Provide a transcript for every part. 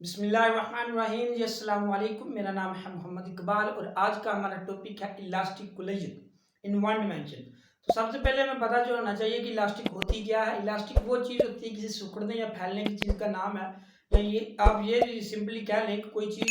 बिस्मिल्लाहिर्रहमानिर्रहीम जी, अस्सलाम वालेकुम। मेरा नाम है मोहम्मद इकबाल और आज का हमारा टॉपिक है elastic collision in one dimension. तो सबसे पहले हमें पता जो होना चाहिए कि इलास्टिक होती क्या है। इलास्टिक वो चीज़ होती है किसी सिकुड़ने या फैलने की चीज़ का नाम है। या ये आप ये सिंपली कह लें कि कोई चीज़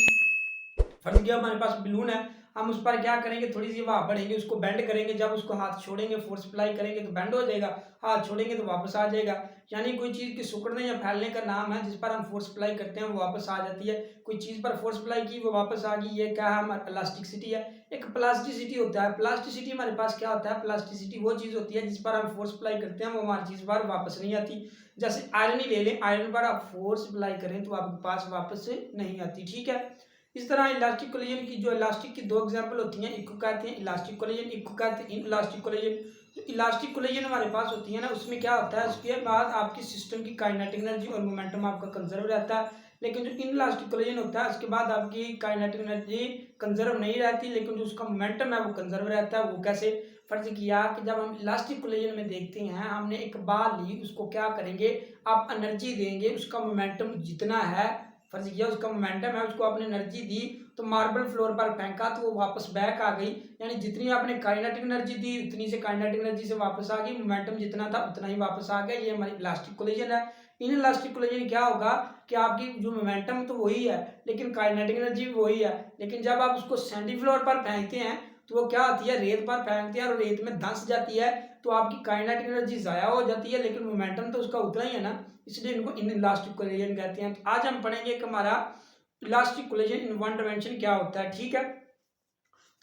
फट गया, हमारे पास बलून है, हम उस पर क्या करेंगे, थोड़ी सी हवा बढ़ेंगे, उसको बेंड करेंगे, जब उसको हाथ छोड़ेंगे फोर्स अप्लाई करेंगे तो बेंड हो जाएगा, हाथ छोड़ेंगे तो वापस आ जाएगा। यानी कोई चीज़ के सिकुड़ने या फैलने का नाम है, जिस पर हम फोर्स अप्लाई करते हैं वो वापस आ जाती है। कोई चीज़ पर फोर्स अप्लाई की वो वापस आ गई, ये क्या है, हमारा इलास्टिसिटी है। एक प्लास्टिसिटी होता है। प्लास्टिसिटी हमारे पास क्या होता है, प्लास्टिसिटी वो चीज़ होती है जिस पर हम फोर्स अप्लाई करते हैं वो हमारी चीज़ पर वापस नहीं आती। जैसे आयरन ही ले लें, आयरन पर आप फोर्स अप्लाई करें तो आपके पास वापस से नहीं आती। ठीक है। इस तरह इलास्टिक कोलिजन की जो इलास्टिक की दो एग्जांपल होती हैं, एक को कहते हैं इलास्टिक कोलिजन, एक को कहते हैं इनइलास्टिक कोलिजन। जो इलास्टिक कोलिजन हमारे पास होती है ना, उसमें क्या होता है, उसके बाद आपकी सिस्टम की काइनेटिक एनर्जी और मोमेंटम आपका कंजर्व रहता है। लेकिन जो इनइलास्टिक कोलिजन होता है उसके बाद आपकी काइनेटिक एनर्जी कंजर्व नहीं रहती, लेकिन जो उसका मोमेंटम है वो कंजर्व रहता है। वो कैसे? फर्ज किया कि जब हम इलास्टिक कोलिजन में देखते हैं, हमने एक बाल ली, उसको क्या करेंगे, आप एनर्जी देंगे, उसका मोमेंटम जितना है, फर्ज किया उसका मोमेंटम है, उसको आपने एनर्जी दी तो मार्बल फ्लोर पर फेंका तो वो वापस बैक आ गई। यानी जितनी आपने काइनेटिक एनर्जी दी उतनी से काइनेटिक एनर्जी से वापस आ गई, मोमेंटम जितना था उतना ही वापस आ गया। ये हमारी इलास्टिक कोलिजन है। इन इलास्टिक कोलिजन क्या होगा कि आपकी जो मोमेंटम तो वही है लेकिन काइनेटिक एनर्जी भी वही है, लेकिन जब आप उसको सैंडी फ्लोर पर फेंकते हैं तो वो क्या होती है, रेत पर फेंकते हैं और रेत में धंस जाती है, तो आपकी काइनेटिक एनर्जी ज़ाया हो जाती है लेकिन मोमेंटम तो उसका उतना ही है ना, इसलिए इनको इन इलास्टिक कोलिजन कहते हैं। तो आज हम पढ़ेंगे कि हमारा elastic collision in one dimension क्या होता है। ठीक है।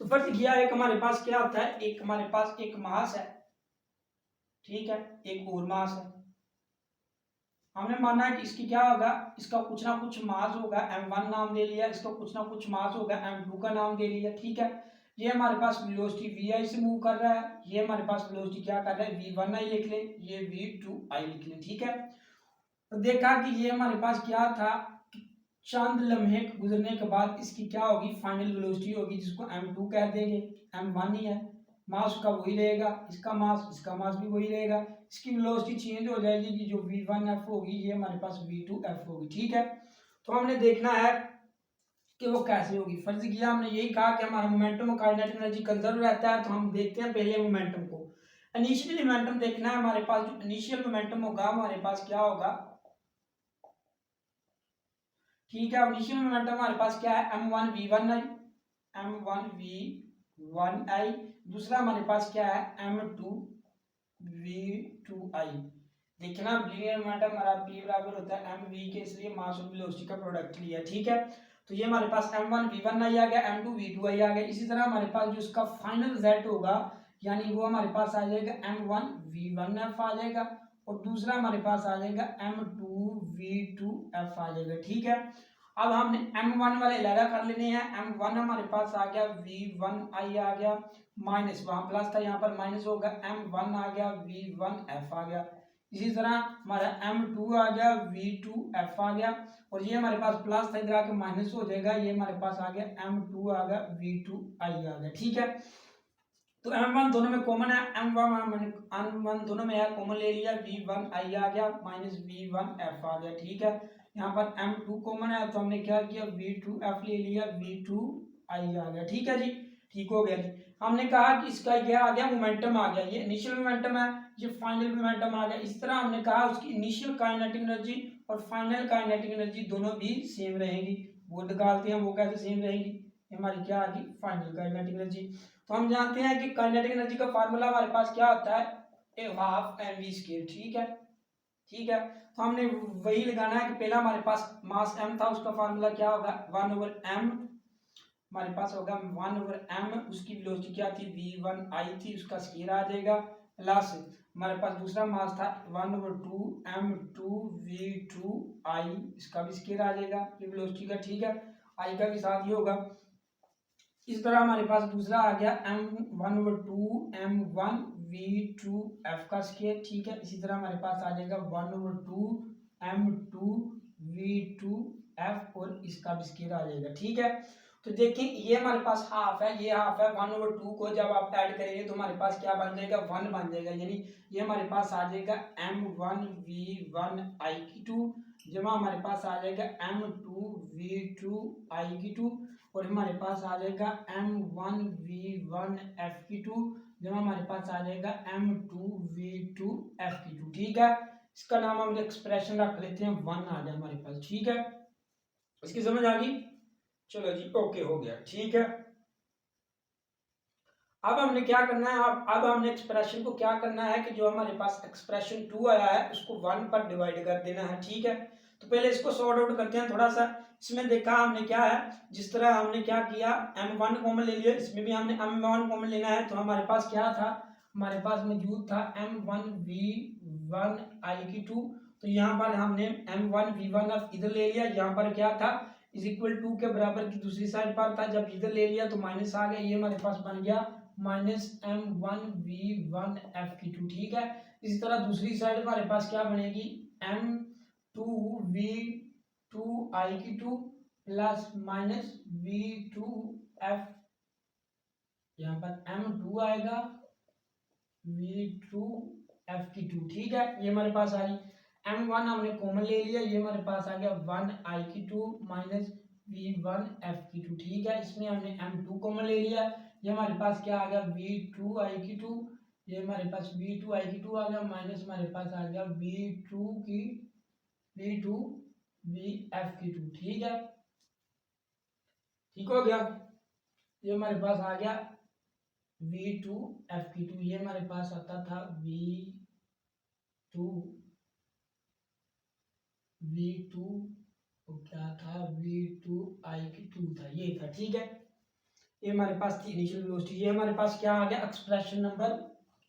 तो फर्ज किया एक हमारे पास क्या होता है, एक हमारे पास एक मास है, ठीक है, एक और मास है। हमने माना है कि इसकी क्या होगा, इसका कुछ ना कुछ मास होगा, m1 नाम दे लिया, इसका कुछ ना कुछ मास होगा, m2 का नाम दे लिया। ठीक है। ये हमारे पास वेलोसिटी vi से मूव कर रहा है, ये हमारे पास वेलोसिटी क्या कर रहा है, v1i लिख लें, ये v2i लिख लें। ठीक है। तो देखा कि ये हमारे पास क्या था, चंद लम्हे गुजरने के बाद इसकी क्या होगी, फाइनल वेलोसिटी होगी, जिसको m2 कह देंगे। m1 ही है, मास का वही रहेगा, इसका मास भी वही रहेगा। इसकी वेलोसिटी चेंज हो जाएगी कि जो v1f होगी ये हमारे पास v2f होगी। ठीक है। तो हमने देखना है कि वो कैसे होगी। फर्ज किया हमने यही कहा कि हमारा मोमेंटम और काइनेटिक एनर्जी कंजर्व रहता है, तो हम देखते हैं पहले मोमेंटम को। इनिशियल मोमेंटम देखना है हमारे पास, जो इनिशियल मोमेंटम होगा हमारे पास क्या होगा, ठीक है। इनिशियल मोमेंटम हमारे पास क्या है, m1v1i, m1v1i। दूसरा हमारे पास क्या है, m2v2i। देखना लीनियर मोमेंटम हमारा p बराबर होता है mv के, इसलिए मास और वेलोसिटी का प्रोडक्ट लिया। ठीक है। तो ये हमारे पास m1v1i आ गया, m2v2i आ गया। इसी तरह हमारे पास जो इसका फाइनल रिजल्ट होगा, यानी वो हमारे पास आ जाएगा m1v1f आ जाएगा, और दूसरा हमारे पास आ जाएगा m2v2f आ जाएगा। ठीक है। अब हमने m1 वाले अलग कर लेने हैं। m1 हमारे पास आ गया, v1i आ गया, माइनस वहां प्लस था यहाँ पर माइनस होगा, m1 आ गया, v1f आ गया। इसी तरह हमारा m2 आ गया, v2f आ गया, और ये हमारे पास प्लस था इधर आके माइनस हो जाएगा, ये हमारे पास आ गया m2 आ गया, v2i आ गया। ठीक है। तो m1 दोनों में कॉमन है, m1 दोनों में है, कॉमन ले लिया, v1i आ गया माइनस v1f आ गया। ठीक है। यहाँ पर m2 कॉमन है तो हमने क्या किया, v2f ले लिया, v2i आ गया। ठीक है जी, ठीक हो गया जी। हमने कहा कि इसका क्या आ गया, मोमेंटम आ गया, ये इनिशियल मोमेंटम है, ये फाइनल मोमेंटम आ गया। इस तरह हमने कहा उसकी इनिशियल काइनेटिक एनर्जी और फाइनल काइनेटिक एनर्जी दोनों भी सेम रहेंगी। वो निकालते हैं, वो कैसे सेम रहेंगी, हमारी क्या आ गई, फाइनल काइनेटिक एनर्जी। तो हम जानते हैं कि काइनेटिक एनर्जी का फार्मूला हमारे पास क्या होता है, ए हाफ एम वी स्क्वायर। ठीक है। ठीक है। तो हमने वही लगाना है कि पहला हमारे पास मास m था, उसका फार्मूला क्या होगा, 1/m, हमारे पास होगा 1/m, उसकी वेलोसिटी क्या थी, v1i थी, उसका स्क्वायर आ जाएगा, प्लस हमारे पास दूसरा मास था 1/2m2v2i, इसका भी स्क्वायर आ जाएगा, ये वेलोसिटी का। ठीक है। आई का भी साथ ही होगा। इस तरह हमारे पास दूसरा आ गया m1/2m1v2f का स्क्वायर। ठीक है। इसी तरह हमारे पास आ जाएगा 1/2m2v2f, और इसका भी स्क्वायर आ जाएगा। ठीक है। तो देखिए ये हमारे पास हाफ है, ये हाफ है, 1/2 को जब आप ऐड करेंगे तो हमारे पास क्या बन जाएगा, 1 बन जाएगा, यानी ये हमारे पास आ जाएगा m1v1i2 जमा हमारे पास आ जाएगा M2 V2 I की 2 और हमारे पास आ जाएगा M1 V1 F की 2 जमा हमारे पास आ जाएगा M2 V2 F की 2। ठीक है, इसका नाम हम एक्सप्रेशन रख लेते हैं 1 आ गया हमारे पास। ठीक है, इसकी समझ आ गई? चलो जी, ओके हो गया। ठीक है, अब हमने क्या करना है, अब हमने एक्सप्रेशन को क्या करना है कि जो हमारे पास एक्सप्रेशन 2 आया है उसको 1 पर डिवाइड कर देना है। ठीक है, तो पहले इसको सॉर्ट आउट करते हैं थोड़ा सा। इसमें देखा हमने क्या है, जिस तरह हमने क्या किया, m1 कॉमन ले लिया, इसमें भी हमने m1 कॉमन लेना है। तो हमारे पास क्या था, हमारे पास मौजूद था m1 v1 I की 2। तो यहाँ पर हमने m1 v1 इधर ले लिया, यहाँ पर क्या था इज इक्वल टू के बराबर की दूसरी साइड पर था, जब इधर ले लिया तो माइनस आ गया, ये हमारे पास बन गया माइनस m1v1 f की 2। ठीक है, इसी तरह दूसरी साइड हमारे पास क्या बनेगी, m2v2 I की 2 प्लस माइनस v2f, यहाँ पर m2 आएगा v2f की 2। ठीक है, ये हमारे पास आ रही m1 हमने कॉमन ले लिया, ये हमारे पास आ गया 1 I की 2 माइनस v1f की 2। ठीक है, इसमें हमने m2 कॉमन ले लिया, ये हमारे पास क्या आ गया v2 I की 2, ये हमारे पास v2 I की 2 आ गया माइनस हमारे पास आ गया v2 vf की 2। ठीक है, ठीक हो गया, ये हमारे पास आ गया v2f की 2, ये हमारे पास आता था v2 क्या था v2 I की 2 था, ये था। ठीक है, ये हमारे पास थी इनिशियल वेलोसिटी। ये हमारे पास क्या आ गया, एक्सप्रेशन नंबर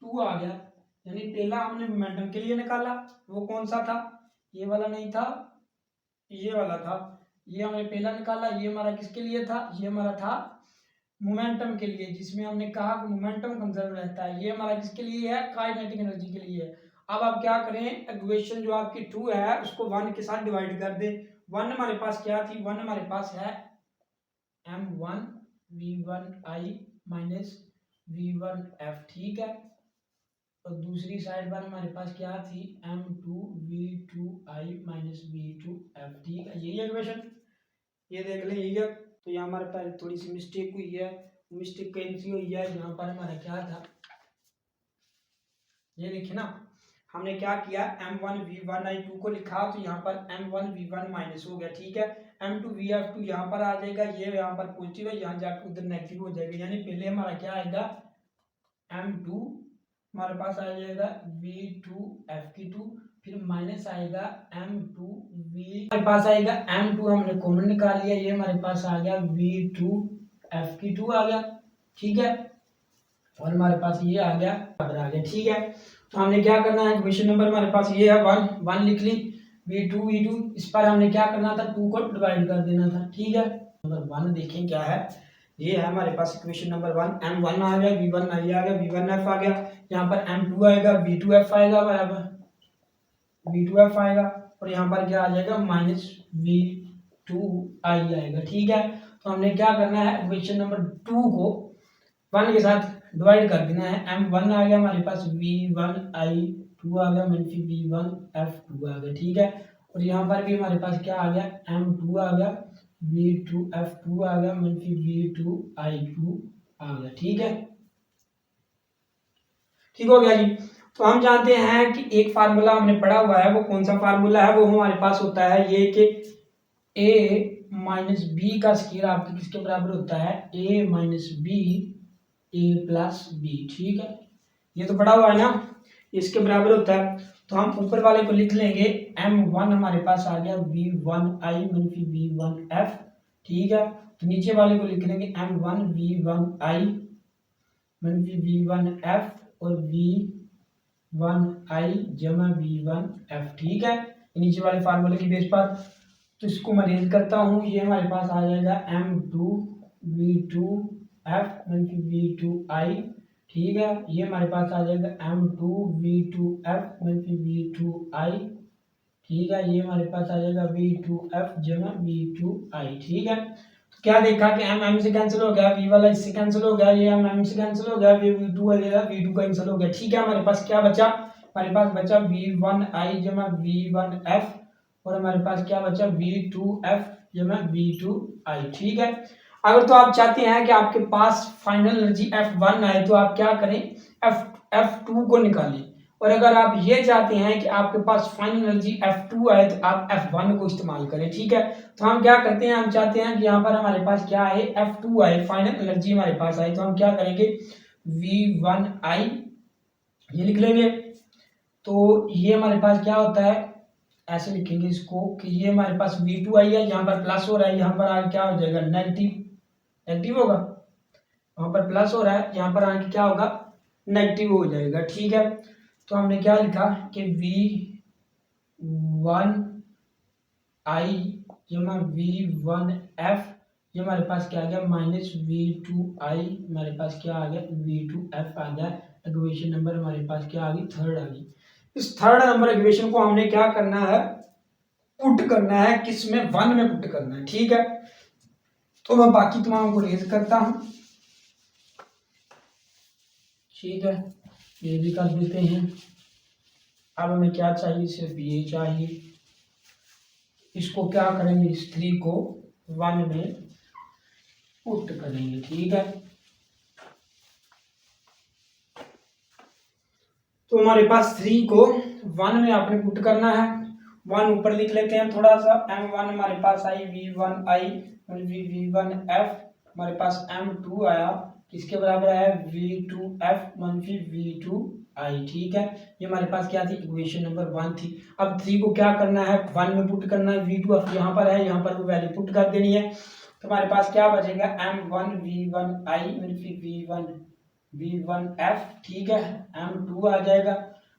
2 आ गया। यानी पहला हमने मोमेंटम के लिए निकाला, वो कौन सा था, ये वाला नहीं था, ये वाला था। ये हमने पहला निकाला, ये हमारा किसके लिए था, ये हमारा था मोमेंटम के लिए, जिसमें हमने कहा कि मोमेंटम कंजर्व रहता है। ये हमारा किसके लिए है, काइनेटिक एनर्जी के लिए है। अब आप क्या करें, इक्वेशन जो आपकी 2 है उसको 1 के साथ डिवाइड कर दे। 1 हमारे पास क्या थी, 1 हमारे पास है m1 v1 I minus v1 f। ठीक है, और दूसरी साइड पर हमारे पास क्या थी m2 v2 I minus v2 f। ठीक है, यही इक्वेशन, ये देख लें, यही है। तो यहाँ हमारे पास थोड़ी सी मिस्टेक हुई है, मिस्टेक कैंसिल हुई है। यहाँ पर हमारा क्या था, ये देखिए ना, हमने क्या किया m1 v1 I2 को लिखा, तो यहाँ पर m1 v1 माइनस हो गया। ठीक है, m2 vf2 यहाँ पर आ जाएगा, ये यहाँ पर पॉजिटिव है, यहाँ जाकर उधर नेगेटिव हो जाएगा। यानी पहले हमारा क्या आएगा, m2 हमारे पास आ जाएगा v2f की 2, फिर माइनस आएगा m2 v, हमारे पास आएगा m2 हमने कॉमन निकाल लिया, ये हमारे पास आ गया v2f की 2 आ गया। ठीक है, और हमारे पास ये आ गया बराबर आ गया। ठीक है, तो हमने क्या करना है, क्वेश्चन नंबर हमारे पास ये है 1 लिख ली, v2 इस पर हमने क्या करना था, 2 को डिवाइड कर देना था। ठीक है, नंबर 1 देखें क्या है, ये है हमारे पास इक्वेशन नंबर 1, m1 आ गया, v1 I आ गया, v1f आ गया, यहाँ पर m2 आएगा, v2f आएगा बराबर v2f आएगा, और यहाँ पर क्या आ जाएगा माइनस v2I आएगा। ठीक है, तो हमने क्या करना है, इक्वेशन नंबर 2 को 1 के साथ डिवाइड कर देना है। m1 आ गया हमारे पास, v1I2 आ गया, मनफी v1f2 आ गया। ठीक है, और यहाँ पर भी हमारे पास क्या आ गया, m2 आ गया, v2f2 आ गया, मनफी v2I2 आ गया। ठीक है, ठीक हो गया जी। तो हम जानते हैं कि एक फार्मूला हमने पढ़ा हुआ है, वो कौन सा फार्मूला है, वो हमारे पास होता है ये कि a माइनस बी का स्केयर आपके किसके बराबर होता है, a minus B a plus B. ठीक है, ये तो पढ़ा हुआ है ना, इसके बराबर होता है। तो हम ऊपर वाले को लिख लेंगे, m1 हमारे पास आ गया v1I मनफी v1f। ठीक है, तो नीचे वाले को लिख लेंगे m1 v1I मनफी v1f और v1I जमा v1f। ठीक है, नीचे वाले फार्मूले की बेस पर, तो इसको मैं अरेंज करता हूँ, ये हमारे पास आ जाएगा m2 v2f मनफी v2I। ठीक है, ये हमारे पास आ जाएगा m2 v2f मनफी v2I। ठीक है, ये हमारे पास आ जाएगा v2f जमा v2I। ठीक है, तो क्या देखा कि m से कैंसिल हो गया, v वाला इससे कैंसिल हो गया, ये m से कैंसिल हो गया, v2 वगैरह v2 कैंसिल हो गया। ठीक है, हमारे पास क्या बचा, हमारे पास बचा v1I जमा v1f और हमारे पास क्या बचा V2F जमा V2I। ठीक है, अगर तो आप चाहते हैं कि आपके पास फाइनल एनर्जी F1 आए तो आप क्या करें, F2 को निकालें, और अगर आप ये चाहते हैं कि आपके पास फाइनल एनर्जी F2 आए तो आप F1 को इस्तेमाल करें। ठीक है, तो हम क्या करते हैं, हम चाहते हैं कि यहाँ पर हमारे पास क्या आए, F2 आए, फाइनल एनर्जी हमारे पास आए, तो हम क्या करेंगे V1I ये लिख लेंगे। तो ये हमारे पास क्या होता है, ऐसे लिखेंगे इसको कि ये हमारे पास V2I है, यहाँ पर प्लस हो रहा है, यहाँ पर आगे क्या हो जाएगा नेगेटिव, नेगेटिव होगा, वहां पर प्लस हो रहा है, यहाँ पर आगे क्या होगा नेगेटिव हो जाएगा। ठीक है, तो हमने क्या लिखा कि V1I जमा V1F ये हमारे पास क्या आ गया माइनस V2I, हमारे पास क्या आ गया V2F आ गया। इक्वेशन नंबर हमारे पास क्या आ गई, थर्ड आ गई। इस थर्ड नंबर इक्वेशन को हमने क्या करना है, पुट करना है, किसमें, 1 में पुट करना है। ठीक है, तो मैं बाकी तमाम को रेज करता हूं। ठीक है, ये भी कर देते हैं। अब हमें क्या चाहिए, सिर्फ ये चाहिए, इसको क्या करेंगे, इस 3 को 1 में पुट करेंगे। ठीक है, तो हमारे पास 3 को 1 में आपने पुट करना है। 1 ऊपर लिख लेते हैं थोड़ा सा, M1 हमारे पास आई V1I V1F, हमारे पास M2 आया, किसके बराबर है V2F V2I। ठीक है, ये हमारे पास क्या थी, इक्वेशन नंबर 1 थी। अब 3 को क्या करना है, 1 में पुट करना है, V2F यहाँ पर है, यहाँ पर वो वैल्यू पुट कर देनी है, तो हमारे पास क्या बचेगा M1 V1I V1F। ठीक है, M2 आ जाएगा,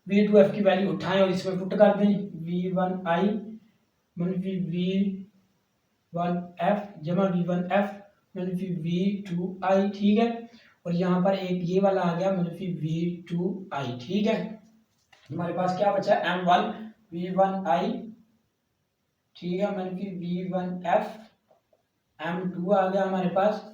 V2F की वैल्यू उठाएं और इसमें पुट कर दें, V1I V1F जमा V1F V2I। ठीक है, और यहाँ पर एक ये वाला आ गया V2I। ठीक है, हमारे पास क्या बचा M1 V1I, ठीक है, V1F M2 आ गया हमारे पास,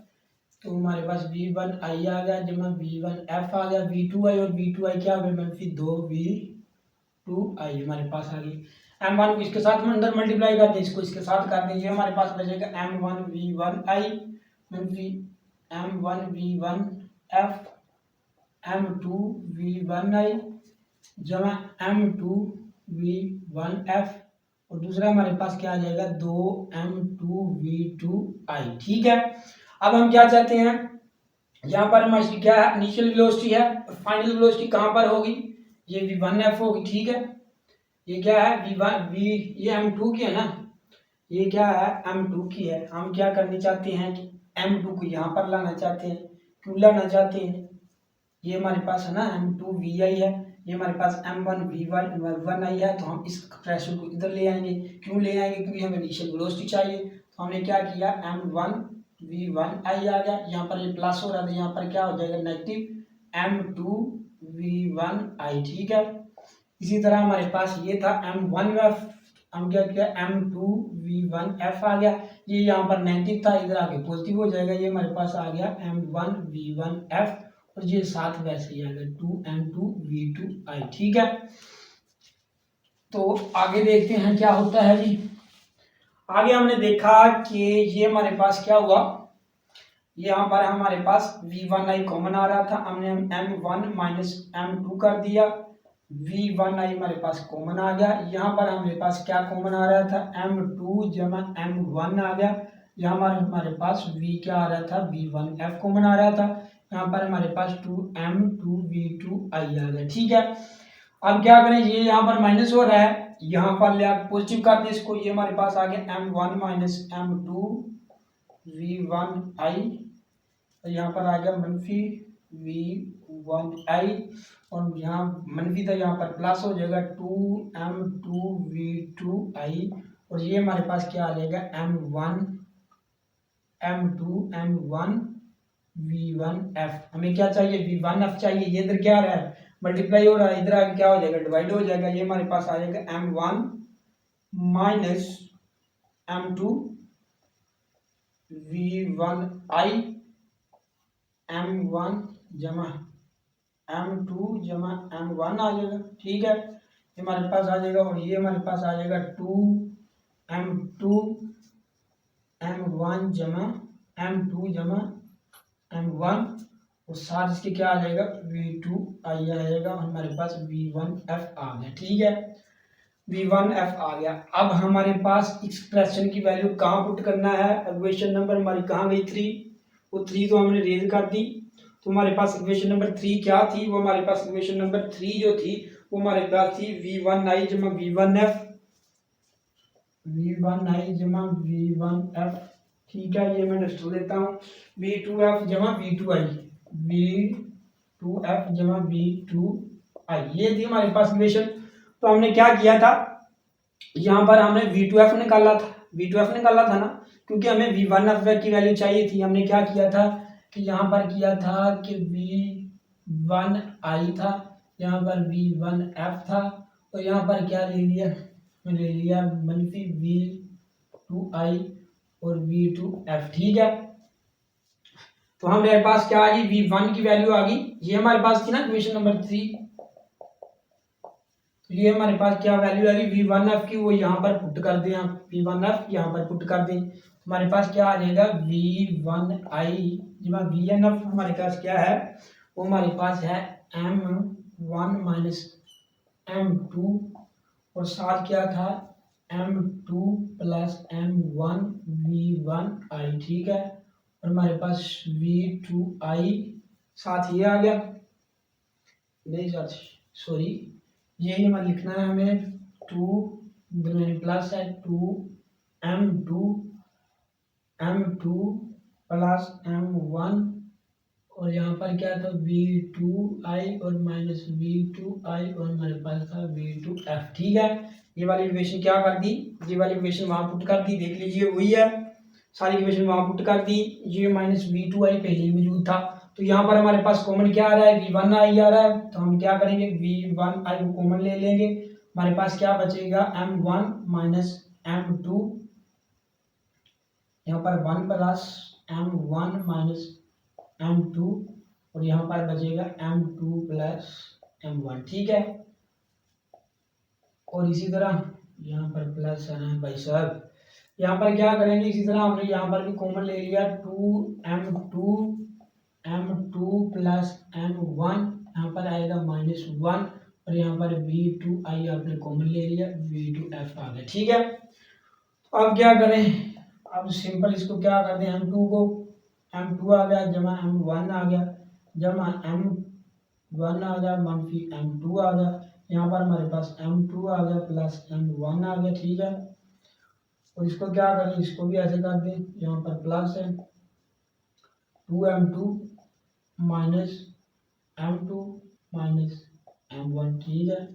तो हमारे पास V1I आ गया जमा V1F आ गया, V2I और V2I क्या हो गया -2 V2I हमारे पास आ गई। M1 को इसके साथ में अंदर मल्टीप्लाई कर दें, इसको इसके साथ कर दीजिए, हमारे पास बचेगा M1 V1I M1 V1F M2 V1I जमा M2 V1F, और दूसरा हमारे पास क्या आ जाएगा 2 M2 V2I। ठीक है, अब हम क्या चाहते हैं, यहाँ पर हमारी क्या है, इनिशियल वेलोसिटी है, फाइनल वेलोसिटी कहाँ पर होगी, ये V1F होगी। ठीक है, ये क्या है V1 ये M2 की है ना, ये क्या है M2 की है। हम क्या करनी चाहते हैं कि M2 को यहाँ पर लाना चाहते हैं, क्यों लाना चाहते हैं, ये हमारे पास है ना M2 VI है, ये हमारे पास M1 V1I है, तो हम इस एक्सप्रेशन को इधर ले आएंगे। क्यों ले आएंगे, क्योंकि हमें इनिशियल वेलोसिटी चाहिए, तो हमने क्या किया M1 V1I आ गया, यहाँ पर ये प्लस हो रहा था, यहाँ पर क्या हो जाएगा नेगेटिव M2 V1I। ठीक है, इसी तरह हमारे पास ये था M1F, हम क्या किया M2 V1F आ गया, ये यहाँ पर नेगेटिव था, इधर आके पॉजिटिव हो जाएगा, ये हमारे पास आ गया M1 V1F, और ये साथ वैसे ही आ गया 2M2 V2I। ठीक है, तो आगे देखते हैं क्या होता है जी। आगे हमने देखा कि ये हमारे पास क्या हुआ, यहाँ पर हमारे पास V1I कॉमन आ रहा था, हमने M1 -M2 कर दिया, V1I हमारे पास कॉमन आ गया, यहाँ पर हमारे पास क्या कॉमन आ रहा था M2 जमा M1 आ गया, यहाँ हमारे पास V क्या आ रहा था V1F कॉमन आ रहा था, यहाँ पर हमारे पास 2M2 V2I आ गया। ठीक है, अब क्या करें, ये यहाँ पर माइनस हो रहा है, यहाँ पर ले आप पॉजिटिव कर दें इसको, ये हमारे पास आ गया M1 -M2 V1I, और यहाँ पर आ गया मनफी V1I, और यहाँ मनफी था, यहाँ पर प्लस हो जाएगा 2M2 V2I, और ये हमारे पास क्या आ जाएगा M1 M2 M1 V1F। हमें क्या चाहिए V1F चाहिए, ये इधर क्या आ रहा है मल्टीप्लाई हो रहा है, इधर आगे क्या हो जाएगा डिवाइड हो जाएगा, ये हमारे पास आ जाएगा M1 -M2 V1I M1 जमा M2 जमा M1 आ जाएगा। ठीक है, ये हमारे पास आ जाएगा, और ये हमारे पास आ जाएगा 2 m2 m1 जमा m2 जमा m1 और साथ इसके क्या आ जाएगा v2i आएगा और हमारे पास v1f आ गया। ठीक है, v1f आ गया। अब हमारे पास एक्सप्रेशन की वैल्यू कहाँ पुट करना है, इक्वेशन नंबर हमारी कहाँ गई 3, वो 3 तो हमने रेज कर दी। तो हमारे पास इक्वेशन नंबर 3 क्या थी, वो हमारे पास इक्वेशन नंबर 3 जो थी वो हमारे पास थी v1i जमा v1f, v1i जमा v1f। ठीक है, ये मैं लिख देता हूँ, v2f जमा v2i, v2f जमा v2i, ये थी हमारे पास इक्वेशन। तो हमने क्या किया था, यहाँ पर हमने v2f निकाला था, v2f निकाला था ना, क्योंकि हमें v1f की वैल्यू चाहिए थी। हमने क्या किया था कि यहाँ पर किया था कि v1i था, यहाँ पर v1f था और यहाँ पर क्या ले लिया, ले लिया मनफी v2i और v2f। ठीक है, तो हमारे पास क्या आ गई, v1 की वैल्यू आ गई, ये हमारे पास थी ना इक्वेशन नंबर 3। तो ये हमारे पास क्या वैल्यू आ गई v1f की, वो यहाँ पर पुट कर दें, आप v1f यहाँ पर पुट कर दें, हमारे पास क्या आ जाएगा v1i जमा vnf। हमारे पास क्या है, वो हमारे पास है m1 माइनस m2 और साथ क्या था m2 प्लस m1 v1i। ठीक है, और हमारे पास v2i साथ ये आ गया, नहीं साथ सॉरी यही हमें लिखना है, हमें 2 प्लस है 2m2 प्लस m1 और यहाँ पर क्या था v2i और माइनस v2i और हमारे पास था v2f। ठीक है, ये वाली इक्वेशन क्या कर दी, ये वाली इक्वेशन वहाँ पुट कर दी, देख लीजिए वही है, सारी इक्वेशन वहाँ पुट कर दी। ये माइनस v2i पहले ही मौजूद था, तो यहाँ पर हमारे पास कॉमन क्या आ रहा है v1i आ रहा है, तो हम क्या करेंगे v1i को कॉमन ले लेंगे, हमारे पास क्या बचेगा m1 माइनस m2, यहाँ पर 1 प्लस m1 माइनस m2 और यहाँ पर बचेगा m2 प्लस m1। ठीक है, और इसी तरह यहाँ पर प्लस है भाई साहब, यहाँ पर क्या करेंगे, इसी तरह हमने यहाँ पर भी कॉमन ले लिया 2m2 प्लस m1, यहाँ पर आएगा माइनस 1 और यहाँ पर v2i आपने कॉमन ले लिया, v2f आ गया। ठीक है, अब क्या करें, अब सिंपल इसको क्या कर दें, m2 को m2 आ गया जमा m1 आ गया जमा m1 आ गया मनफी m2 आ गया, यहाँ पर हमारे पास m2 आ गया प्लस m1 आ गया। ठीक है, और इसको क्या करें, इसको भी ऐसे कर दें, यहाँ पर प्लस है 2m2 minus m2 minus m1। ठीक है,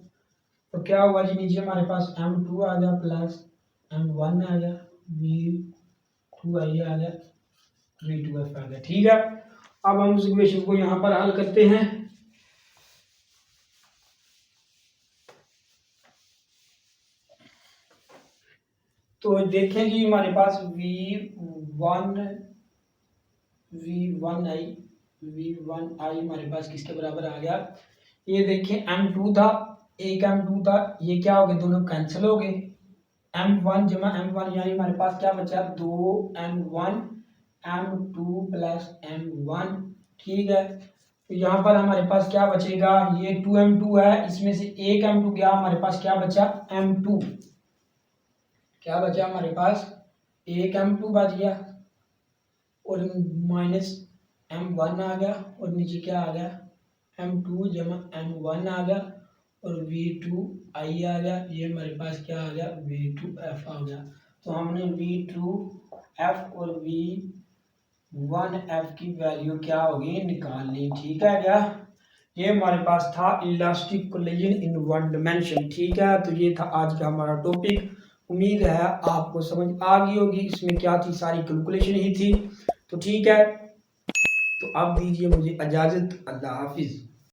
तो क्या हुआ जी, नीचे हमारे पास m2 आ गया प्लस m1 आ गया, v2i आ गया, v2f आ गया। ठीक है, अब हम उस इक्वेशन को यहाँ पर हल करते हैं। तो देखें जी, हमारे पास v1i हमारे पास किसके बराबर आ गया, ये देखें m2 था, एक m2 था, ये क्या हो गए, दोनों कैंसिल हो गए, m1 जमा m1 यानी हमारे पास क्या बचा 2m1 m2 प्लस m1। ठीक है, तो यहाँ पर हमारे पास क्या बचेगा, ये 2m2 है, इसमें से एक m2 गया, हमारे पास क्या बचा m2, क्या बचा हमारे पास एक m2 बच गया और माइनस m1 आ गया और नीचे क्या आ गया m2 जमा m1 आ गया और v2i आ गया, ये हमारे पास क्या आ गया v2f आ गया। तो हमने v2f और v1f की वैल्यू क्या होगी निकाल ली। ठीक है क्या, ये हमारे पास था elastic collision in one dimension. ठीक है, तो ये था आज का हमारा टॉपिक, उम्मीद है आपको समझ आ गई होगी, इसमें क्या थी सारी कैलकुलेशन ही थी। तो ठीक है, तो अब दीजिए मुझे इजाज़त, अल्लाह हाफिज़।